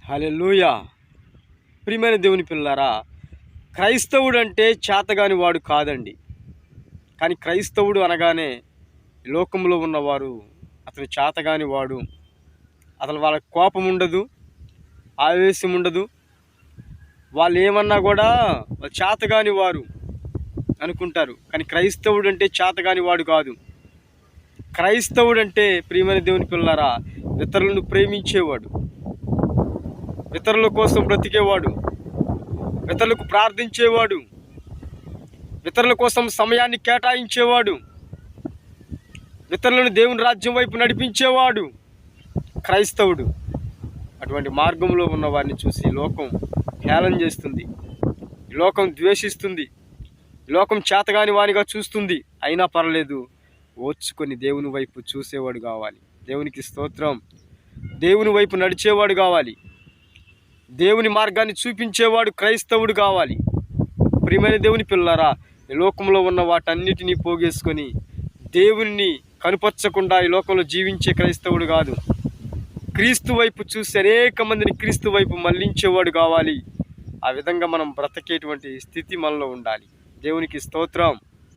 హల్లెలూయా. ప్రియమైన దేవుని పిల్లారా, క్రైస్తవుడు అంటే చేతగాని వాడు కాదండి. కానీ క్రైస్తవుడు అనగానే లోకంలో ఉన్నవారు అతను చేతగాని వాడు, అసలు వాళ్ళకి కోపం ఉండదు, ఆవేశం ఉండదు, వాళ్ళు ఏమన్నా కూడా చేతగాని వారు అనుకుంటారు. కానీ క్రైస్తవుడు అంటే చేతగాని వాడు కాదు. క్రైస్తవుడు అంటే ప్రియమైన దేవుని పిల్లారా, ఇతరులను ప్రేమించేవాడు, ఇతరుల కోసం బ్రతికేవాడు, ఇతరులకు ప్రార్థించేవాడు, ఇతరుల కోసం సమయాన్ని కేటాయించేవాడు, ఇతరులను దేవుని రాజ్యం వైపు నడిపించేవాడు క్రైస్తవుడు. అటువంటి మార్గంలో ఉన్న వారిని చూసి లోకం హేళన చేస్తుంది, లోకం ద్వేషిస్తుంది, లోకం చేతగాని వానిగా చూస్తుంది. అయినా పర్లేదు, ఓర్చుకొని దేవుని వైపు చూసేవాడు కావాలి. దేవునికి స్తోత్రం. దేవుని వైపు నడిచేవాడు కావాలి, దేవుని మార్గాన్ని చూపించేవాడు క్రైస్తవుడు కావాలి. ప్రియమైన దేవుని పిల్లారా, ఈ లోకంలో ఉన్న వాటన్నిటినీ పోగేసుకొని దేవుని కనుపరచకుండా ఈ లోకంలో జీవించే క్రైస్తవుడు కాదు. క్రీస్తు వైపు చూసి అనేక మందిని క్రీస్తు వైపు మళ్లించేవాడు కావాలి. ఆ విధంగా మనం బ్రతికేటువంటి స్థితి మనలో ఉండాలి. దేవునికి స్తోత్రం.